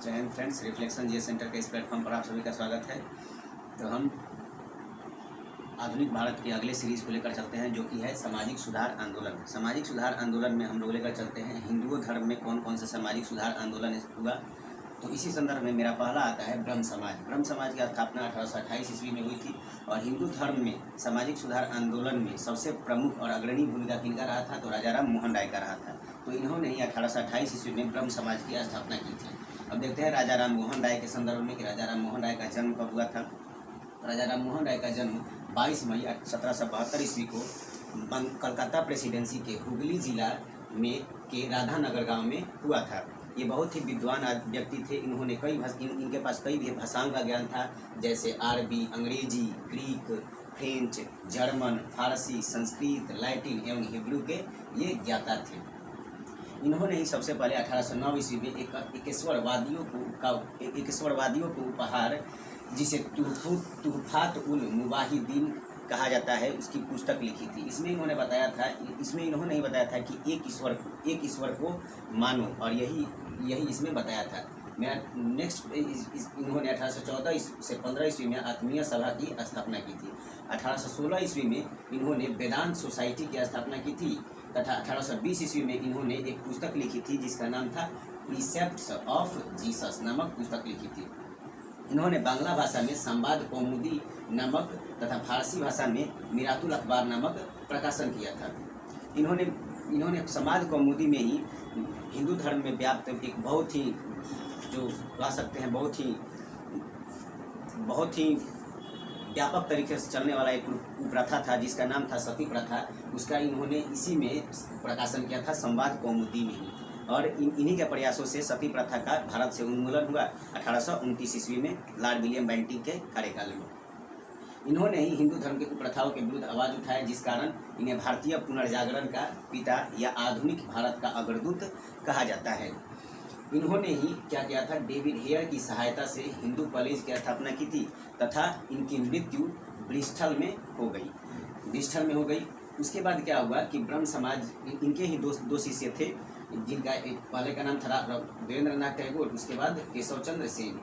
जय Hind friends, reflection जे centre के इस प्लेटफॉर्म पर आप सभी का स्वागत है। तो हम आधुनिक भारत के अगले सीरीज़ को लेकर चलते हैं, जो कि है सामाजिक सुधार आंदोलन। सामाजिक सुधार आंदोलन में हम लोग लेकर चलते हैं हिंदू धर्म में कौन कौन से सामाजिक सुधार आंदोलन हुआ। तो इसी संदर्भ में मेरा पहला आता है ब्रह्म समाज। ब्रह्म समाज की स्थापना 1828 ईस्वी में हुई थी और हिंदू धर्म में सामाजिक सुधार आंदोलन में सबसे प्रमुख और अग्रणी भूमिका किनका रहा था, तो राजा राम मोहन राय का रहा था। तो इन्होंने ही 1828 ईस्वी में ब्रह्म समाज की स्थापना की थी। अब देखते हैं राजा राम मोहन राय के संदर्भ में कि राजा राम मोहन राय का जन्म कब हुआ था। राजा राम मोहन राय का जन्म 22 मई 1772 ईस्वी को कलकत्ता प्रेसिडेंसी के हुगली जिला में के राधानगर गांव में हुआ था। ये बहुत ही विद्वान व्यक्ति थे। इन्होंने इनके पास कई भी भाषाओं का ज्ञान था, जैसे अरबी, अंग्रेजी, ग्रीक, फ्रेंच, जर्मन, फारसी, संस्कृत, लैटिन एवं हिब्रू के ये ज्ञाता थे। इन्होंने ही सबसे पहले 1809 ईस्वी में इक्कीसवादियों को उपहार, जिसे तुहफात उल मुवाहिदीन कहा जाता है, उसकी पुस्तक लिखी थी। इसमें इन्होंने ही बताया था कि एक ईश्वर को मानो, और यही इसमें बताया था। इन्होंने 1814 से 15 ईस्वी में आत्मीय सभा की स्थापना की थी। 1816 ईस्वी में इन्होंने वेदांत सोसाइटी की स्थापना की थी तथा 1820 ईस्वी में इन्होंने एक पुस्तक लिखी थी जिसका नाम था प्रीसेप्ट्स ऑफ जीसस नामक पुस्तक लिखी थी। इन्होंने बांग्ला भाषा में संवाद कौमुदी नामक तथा फारसी भाषा में मिरातुल अखबार नामक प्रकाशन किया था। इन्होंने संवाद कौमुदी में ही हिंदू धर्म में व्याप्त एक बहुत ही, जो कह सकते हैं, बहुत ही व्यापक तरीके से चलने वाला एक प्रथा था जिसका नाम था सती प्रथा। उसका इन्होंने इसी में प्रकाशन किया था, संवाद कौमुदी में ही। और इन्हीं के प्रयासों से सती प्रथा का भारत से उन्मूलन हुआ 1829 ईस्वी में लॉर्ड विलियम बेंटिंक के कार्यकाल में। इन्होंने ही हिंदू धर्म के कुप्रथाओं के विरुद्ध आवाज़ उठाया, जिस कारण इन्हें भारतीय पुनर्जागरण का पिता या आधुनिक भारत का अग्रदूत कहा जाता है। इन्होंने ही क्या किया था, डेविड हेयर की सहायता से हिंदू कॉलेज की स्थापना की थी तथा इनकी मृत्यु ब्रिस्टल में हो गई। उसके बाद क्या हुआ कि ब्रह्म समाज, इनके ही दो शिष्य थे, जिनका एक पहले का नाम था देवेंद्रनाथ टैगोर, उसके बाद केशव चंद्र सेन।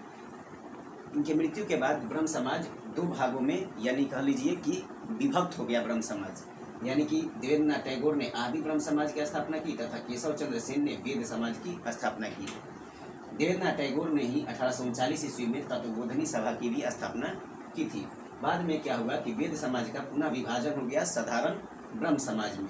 इनके मृत्यु के बाद ब्रह्म समाज दो भागों में, यानी कह लीजिए कि विभक्त हो गया ब्रह्म समाज। यानी कि देवेंद्रनाथ टैगोर ने आदि ब्रह्म समाज की स्थापना की तथा केशव चंद्र सेन ने वेद समाज की स्थापना की। देवेंद्रनाथ टैगोर ने ही 1839 ईस्वी में तत्वबोधनी सभा की भी स्थापना की थी। बाद में क्या हुआ कि वेद समाज का पुनः विभाजन हो गया साधारण ब्रह्म समाज में।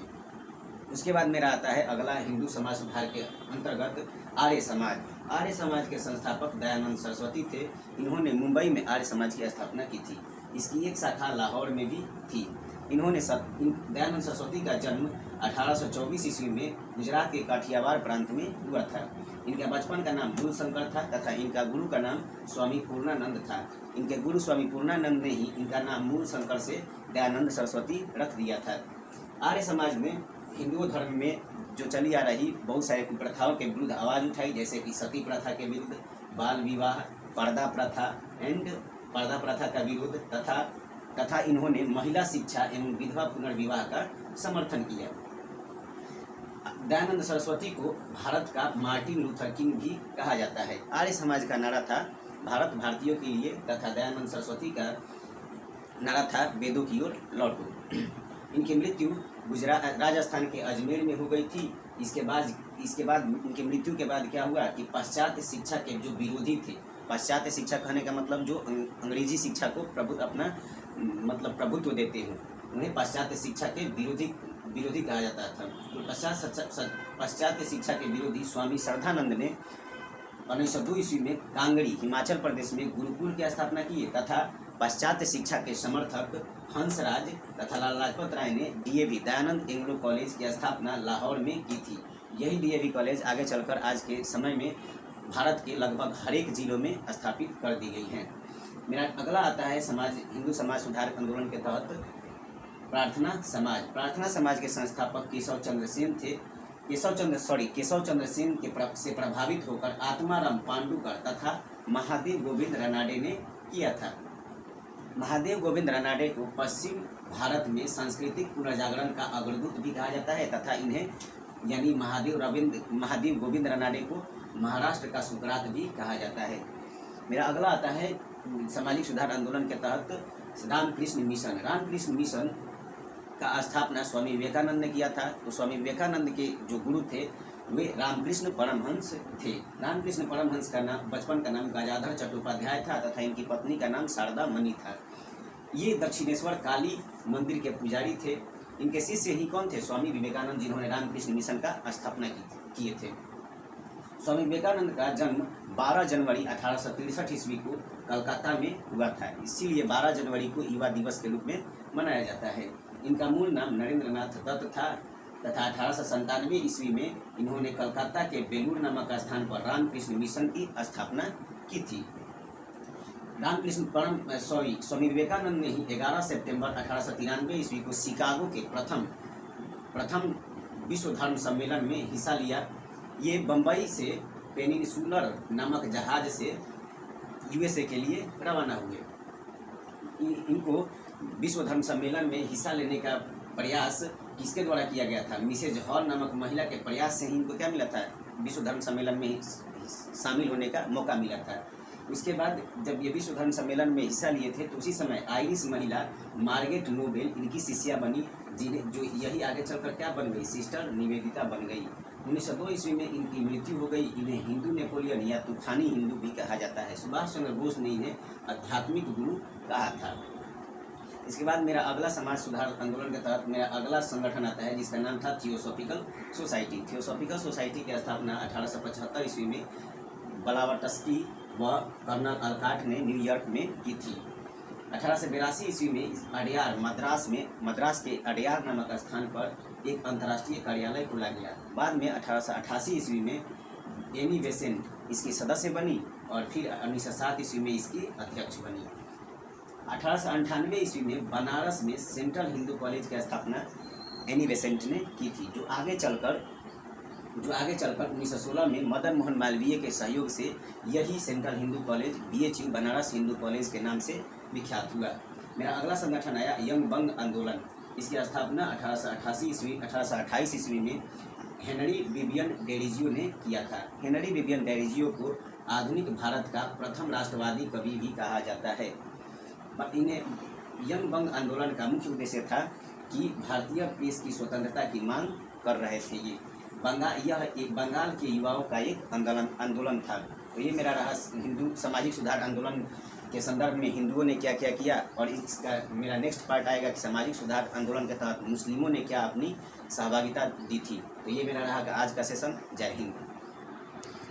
उसके बाद मेरा आता है अगला हिंदू समाज सुधार के अंतर्गत आर्य समाज। आर्य समाज के संस्थापक दयानंद सरस्वती थे। इन्होंने मुंबई में आर्य समाज की स्थापना की थी। इसकी एक शाखा लाहौर में भी थी। दयानंद सरस्वती का जन्म 1824 ईस्वी में गुजरात के काठियावाड़ प्रांत में हुआ था। इनका बचपन का नाम मूल शंकर था तथा इनका गुरु का नाम स्वामी पूर्णानंद था। इनके गुरु स्वामी पूर्णानंद ने ही इनका नाम मूल शंकर से दयानंद सरस्वती रख दिया था। आर्य समाज में हिंदू धर्म में जो चली आ रही बहुत सारे कुप्रथाओं के विरुद्ध आवाज़ उठाई, जैसे कि सती प्रथा के विरुद्ध, बाल विवाह, पर्दा प्रथा का विरुद्ध तथा इन्होंने महिला शिक्षा एवं विधवा पुनर्विवाह का समर्थन किया। दयानंद सरस्वती को भारत का मार्टिन लूथर किंग भी कहा जाता है। आर्य समाज का नारा था भारत भारतीयों के लिए तथा दयानंद सरस्वती का नारा था वेदों की ओर लौटो। इनकी मृत्यु राजस्थान के अजमेर में हो गई थी। इसके बाद इनकी मृत्यु के बाद क्या हुआ कि पाश्चात्य शिक्षा के जो विरोधी थे, पाश्चात्य शिक्षा कहने का मतलब जो अंग्रेजी शिक्षा को प्रभुत्व देते हो, उन्हें पाश्चात्य शिक्षा के विरोधी कहा जाता था। तो पाश्चात्य शिक्षा के विरोधी स्वामी श्रद्धानंद ने 1902 ईस्वी में कांगड़ी, हिमाचल प्रदेश में गुरुकुल की स्थापना की तथा पाश्चात्य शिक्षा के समर्थक हंसराज तथा लाला लाजपत राय ने डीएवी दयानंद एंग्लो कॉलेज की स्थापना लाहौर में की थी। यही डीएवी कॉलेज आगे चलकर आज के समय में भारत के लगभग हर एक जिलों में स्थापित कर दी गई हैं। मेरा अगला आता है हिंदू समाज सुधार आंदोलन के तहत प्रार्थना समाज के संस्थापक केशव चंद्र सेन थे। केशव चंद्र सेन से प्रभावित होकर आत्माराम पांडुकर तथा महादेव गोविंद रानाडे ने किया था। महादेव गोविंद रानाडे को पश्चिम भारत में सांस्कृतिक पुनर्जागरण का अग्रदूत भी कहा जाता है तथा इन्हें यानी महादेव गोविंद रानाडे को महाराष्ट्र का सुकरात भी कहा जाता है। मेरा अगला आता है सामाजिक सुधार आंदोलन के तहत रामकृष्ण मिशन। रामकृष्ण मिशन का स्थापना स्वामी विवेकानंद ने किया था। तो स्वामी विवेकानंद के जो गुरु थे वे रामकृष्ण परमहंस थे। रामकृष्ण परमहंस का नाम बचपन का नाम गजाधर चट्टोपाध्याय था तथा इनकी पत्नी का नाम शारदा मणि था। ये दक्षिणेश्वर काली मंदिर के पुजारी थे। इनके शिष्य ही कौन थे? स्वामी विवेकानंद, जिन्होंने रामकृष्ण मिशन का स्थापना किए थे। स्वामी विवेकानंद का जन्म 12 जनवरी 1863 ईस्वी को कलकत्ता में हुआ था। इसीलिए 12 जनवरी को युवा दिवस के रूप में मनाया जाता है। इनका मूल नाम नरेंद्रनाथ दत्त था तथा 1897 ईस्वी में इन्होंने कलकत्ता के बेलूर नामक स्थान पर रामकृष्ण मिशन की स्थापना की थी। स्वामी विवेकानंद ने ही 11 सितंबर 1893 ईस्वी को शिकागो के प्रथम विश्व धर्म सम्मेलन में हिस्सा लिया। ये बम्बई से पेनिनसुलर नामक जहाज से यूएसए के लिए रवाना हुए। इनको विश्व धर्म सम्मेलन में हिस्सा लेने का प्रयास किसके द्वारा किया गया था? मिसेज हॉल नामक महिला के प्रयास से ही इनको क्या मिला था? विश्व धर्म सम्मेलन में शामिल होने का मौका मिला था। उसके बाद जब ये विश्व धर्म सम्मेलन में हिस्सा लिए थे तो उसी समय आयरिश महिला मार्गरेट नोबेल इनकी शिष्या बनी, जिन्हें जो यही आगे चलकर क्या बन गई? सिस्टर निवेदिता बन गई। 1902 ईस्वी में इनकी मृत्यु हो गई। इन्हें हिंदू नेपोलियन या तूफानी हिंदू भी कहा जाता है। सुभाष चंद्र बोस ने इन्हें आध्यात्मिक गुरु कहा था। इसके बाद मेरा अगला समाज सुधार आंदोलन के तहत मेरा अगला संगठन आता है जिसका नाम था थियोसॉफिकल सोसाइटी। थियोसॉफिकल सोसाइटी की स्थापना 1875 ईस्वी में ब्लावटस्की व कर्नल अलकाट ने न्यूयॉर्क में की थी। 1882 ईस्वी में अडयार मद्रास के अडयार नामक स्थान पर एक अंतर्राष्ट्रीय कार्यालय खोला गया। बाद में 1888 ईस्वी में एनी बेसेंट इसकी सदस्य बनी और फिर 1907 ईस्वी में इसकी अध्यक्ष बनी। 1898 ईस्वी में बनारस में सेंट्रल हिंदू कॉलेज की स्थापना एनी बेसेंट ने की थी, जो आगे चलकर 1916 में मदन मोहन मालवीय के सहयोग से यही central Hindu college BHU Banaras Hindu college के नाम से विख्यात हुआ। मेरा अगला संगठन आया यंग बंग आंदोलन। इसकी स्थापना 1828 ईस्वी में हेनरी विवियन डेरिजियो ने किया था। हेनरी विवियन डेरिजियो को आधुनिक भारत का प्रथम राष्ट्रवादी कवि भी कहा जाता है। इन्हें यंग बंग आंदोलन का मुख्य उद्देश्य था कि भारतीय प्रेस की स्वतंत्रता की मांग कर रहे थे। यह एक बंगाल के युवाओं का एक आंदोलन था। तो ये मेरा रहा हिंदू सामाजिक सुधार आंदोलन के संदर्भ में हिंदुओं ने क्या क्या किया। और इसका मेरा नेक्स्ट पार्ट आएगा कि सामाजिक सुधार आंदोलन के तहत मुस्लिमों ने क्या अपनी सहभागिता दी थी। तो ये मेरा रहा आज का सेशन। जय हिंद।